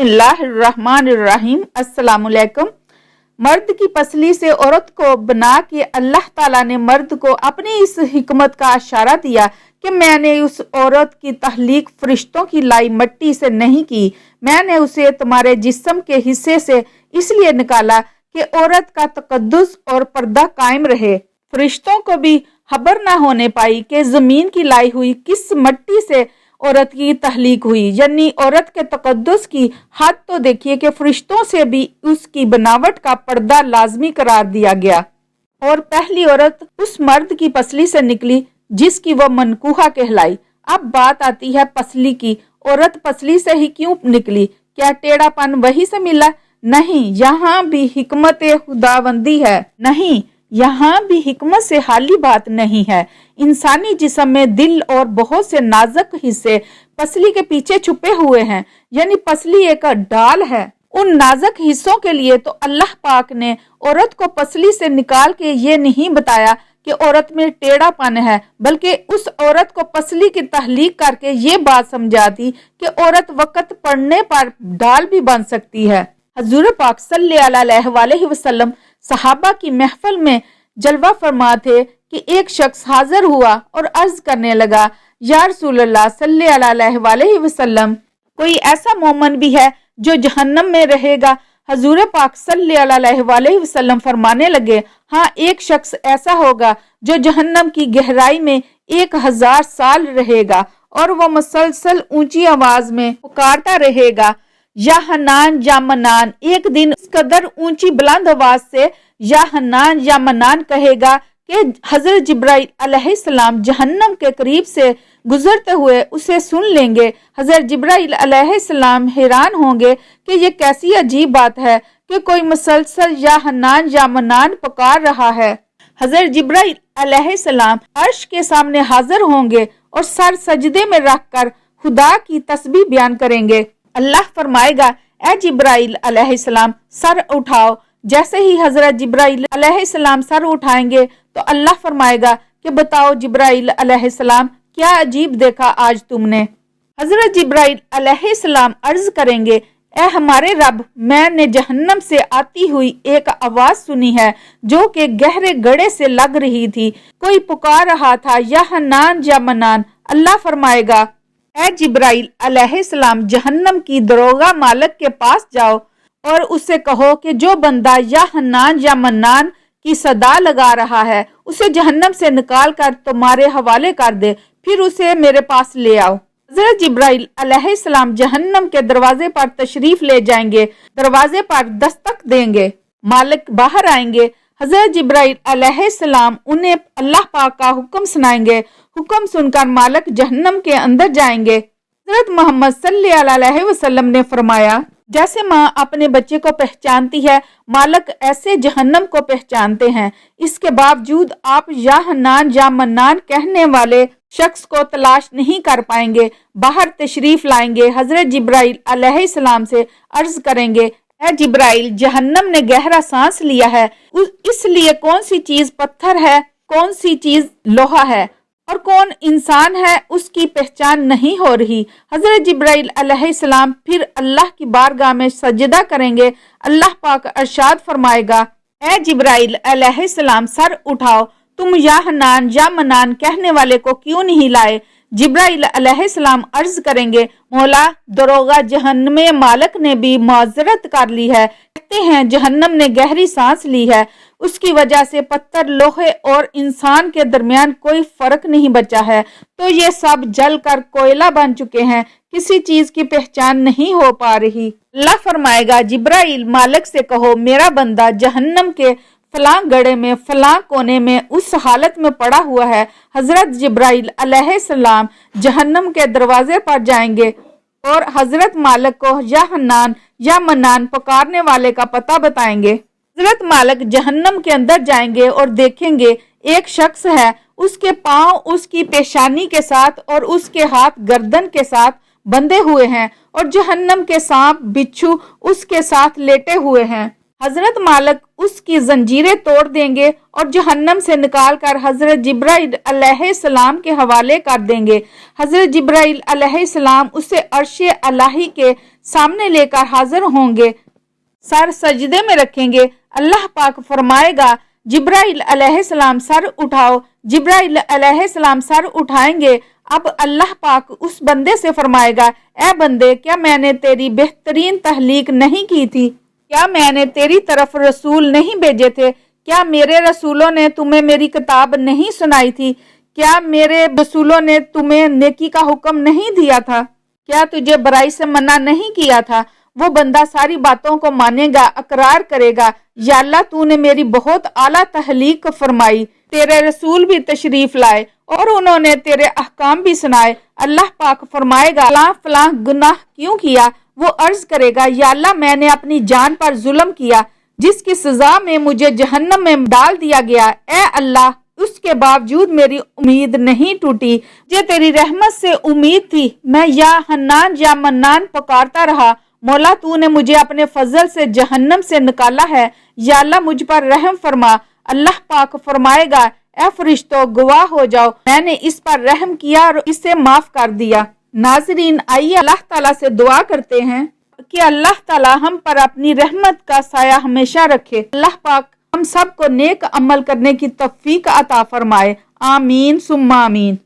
बिस्मिल्लाहिर्रहमानिर्रहीम। अस्सलाम वालेकुम। मर्द की पसली से औरत को बना के अल्लाह ताला ने मर्द को अपनी इस हिकमत का इशारा दिया कि मैंने उस औरत की तख्लीक फरिश्तों की लाई मट्टी से नहीं की, मैंने उसे तुम्हारे जिस्म के हिस्से से इसलिए निकाला कि औरत का तकद्दुस और पर्दा कायम रहे। फरिश्तों को भी खबर न होने पाई कि जमीन की लाई हुई किस मट्टी से औरत की तख्लीक हुई, यानी औरत के तकद्दुस की हद तो देखिए कि फरिश्तों से भी उसकी बनावट का पर्दा लाजमी करार दिया गया। और पहली औरत उस मर्द की पसली से निकली जिसकी वह मनकूहा कहलाई। अब बात आती है पसली की। औरत पसली से ही क्यों निकली? क्या टेढ़ापन वही से मिला? नहीं, यहाँ भी हिकमत खुदाबंदी है। नहीं, यहाँ भी हिकमत से हाली बात नहीं है। इंसानी जिस्म में दिल और बहुत से नाजुक हिस्से पसली के पीछे छुपे हुए हैं, यानी पसली एक डाल है। उन नाजुक हिस्सों के लिए तो अल्लाह पाक ने औरत को पसली से निकाल के ये नहीं बताया कि औरत में टेढ़ापन है, बल्कि उस औरत को पसली की तख्लीक करके ये बात समझा दी कि औरत वक्त पड़ने पर डाल भी बन सकती है। हजूर पाक सल्लल्लाहु अलैहि वसल्लम सहाबा की महफिल में जलवा फरमा थे कि एक शख्स हाजिर हुआ और अर्ज करने लगा, या रसूलल्लाह सल्लल्लाहु अलैहि वसल्लम, कोई ऐसा मोमिन भी है जो जहन्नम में रहेगा? हजूर पाक सल्लल्लाहु अलैहि वसल्लम फरमाने लगे, हाँ, एक शख्स ऐसा होगा जो जहन्नम की गहराई में 1000 साल रहेगा और वह मुसलसल ऊंची आवाज में पुकारता रहेगा, या हन्नान या मन्नान। एक दिन इस कदर ऊंची बुलंद आवाज से या हन्नान या मन्नान कहेगा कि हजरत जिब्राइल अलैहिस्सलाम जहन्नम के करीब से गुजरते हुए उसे सुन लेंगे। हजरत जिब्राइल अलैहिस्सलाम हैरान होंगे कि ये कैसी अजीब बात है कि कोई मुसलसल या हन्नान या मन्नान पुकार रहा है। हजरत जिब्राइल अलैहिस्सलाम अर्श के सामने हाजिर होंगे और सर सजदे में रखकर खुदा की तस्बीह बयान करेंगे। अल्लाह फरमाएगा, ए जिब्राइल अलैहिस्सलाम, सर उठाओ। जैसे ही हजरत जिब्राइल अलैहिस्सलाम सर उठाएंगे तो अल्लाह फरमाएगा कि बताओ जिब्राइल अलैहिस्सलाम, क्या अजीब देखा आज तुमने? हजरत जिब्राइल अलैहिस्सलाम अर्ज करेंगे, ए हमारे रब, मैंने जहन्नम से आती हुई एक आवाज सुनी है जो कि गहरे गड्ढे से लग रही थी। कोई पुकार रहा था, या हन्नान या मन्नान। अल्लाह फरमाएगा, ए जिब्राइल अलैहिस्सलाम, जहन्नम की दरोगा मालिक के पास जाओ और उससे कहो कि जो बंदा या हन्नान या मन्नान की सदा लगा रहा है उसे जहन्नम से निकाल कर तुम्हारे हवाले कर दे, फिर उसे मेरे पास ले आओ। हजरत जिब्राइल अलैहिस्सलाम जहन्नम के दरवाजे पर तशरीफ ले जाएंगे, दरवाजे पर दस्तक देंगे, मालिक बाहर आएंगे। हजरत जिब्राइल अलैहिस्सलाम उन्हें अल्लाह पाक का हुक्म सुनाएंगे। हुक्म सुनकर मालिक जहन्नम के अंदर जाएंगे। हजरत मोहम्मद सल्लल्लाहु अलैहि वसल्लम ने फरमाया, जैसे माँ अपने बच्चे को पहचानती है, मालिक ऐसे जहन्नम को पहचानते हैं। इसके बावजूद आप या हन्नान या मन्नान कहने वाले शख्स को तलाश नहीं कर पाएंगे। बाहर तशरीफ लाएंगे। हजरत जिब्राइल अलैहिस्सलाम से अर्ज करेंगे, ए जिब्राइल, जहन्नम ने गहरा सांस लिया है, इसलिए कौन सी चीज पत्थर है, कौन सी चीज लोहा है और कौन इंसान है, उसकी पहचान नहीं हो रही। हजरत जिब्राइल अलैहिस्सलाम फिर अल्लाह की बारगाह में सजदा करेंगे। अल्लाह पाक अरशाद फरमाएगा, ए जिब्राइल अलैहिस्सलाम, सर उठाओ, तुम या हन्नान या मन्नान कहने वाले को क्यों नहीं लाए? जिब्राइल अलैहिस्सलाम अर्ज करेंगे, मौला, दरोगा जहन्नम मालिक ने भी माजरत कर ली है। कहते हैं जहन्नम ने गहरी सांस ली है, उसकी वजह से पत्थर, लोहे और इंसान के दरमियान कोई फर्क नहीं बचा है, तो ये सब जल कर कोयला बन चुके हैं, किसी चीज की पहचान नहीं हो पा रही। अल्लाह फरमाएगा, जिब्राइल, मालिक से कहो मेरा बंदा जहन्नम के फलां गड्ढे में फलां कोने में उस हालत में पड़ा हुआ है। हजरत जिब्राइल अलैहिस्सलाम जहन्नम के दरवाजे पर जाएंगे और हजरत मालिक को या हन्नान या मन्नान पुकारने वाले का पता बताएंगे। हजरत मालिक जहन्नम के अंदर जाएंगे और देखेंगे एक शख्स है, उसके पांव उसकी पेशानी के साथ और उसके हाथ गर्दन के साथ बंधे हुए हैं और जहन्नम के सांप बिच्छू उसके साथ लेटे हुए हैं। हजरत मालिक उसकी जंजीरें तोड़ देंगे और जहन्नम से निकालकर हजरत जिब्राइल अलैहिस्सलाम के हवाले कर देंगे। हजरत जिब्राइल अलैहिस्सलाम उसे अर्श अलाही के सामने लेकर हाजिर होंगे, सर सजदे में रखेंगे। अल्लाह पाक फरमाएगा, जिब्राइल अलैहिस्सलाम सर उठाओ। जिब्राइल अलैहिस्सलाम सर उठाएंगे। अब अल्लाह पाक उस बंदे से फरमाएगा, ए बंदे, क्या मैंने तेरी बेहतरीन तहलीक नहीं की थी? क्या मैंने तेरी तरफ रसूल नहीं भेजे थे? क्या मेरे रसूलों ने तुम्हें मेरी किताब नहीं सुनाई थी? क्या मेरे रसूलों ने तुम्हें नेकी का हुक्म नहीं दिया था? क्या तुझे बुराई से मना नहीं किया था? वो बंदा सारी बातों को मानेगा, अकरार करेगा, या अल्लाह तूने मेरी बहुत आला तहलीक फरमाई, तेरे रसूल भी तशरीफ लाए और उन्होंने तेरे अहकाम भी सुनाए। अल्लाह पाक फरमाएगा, फलां फलां गुनाह क्यों किया? वो अर्ज करेगा, या अल्लाह मैंने अपनी जान पर जुल्म किया, जिसकी सजा में मुझे जहन्नम में डाल दिया गया। ए अल्लाह, उसके बावजूद मेरी उम्मीद नहीं टूटी। जे तेरी रहमत से उम्मीद थी, मैं या हन्नान या मन्नान पुकारता रहा। मौला, तूने मुझे अपने फजल से जहन्नम से निकाला है, या अल्लाह मुझ पर रहम फरमा। अल्लाह पाक फरमाएगा, ए फरिश्तों, गवाह हो जाओ, मैंने इस पर रहम किया और इसे माफ कर दिया। नाजरीन, आइए अल्लाह ताला से दुआ करते हैं कि अल्लाह ताला हम पर अपनी रहमत का साया हमेशा रखे। अल्लाह पाक हम सबको नेक अमल करने की तौफीक अता फरमाए। आमीन सुम्मा आमीन।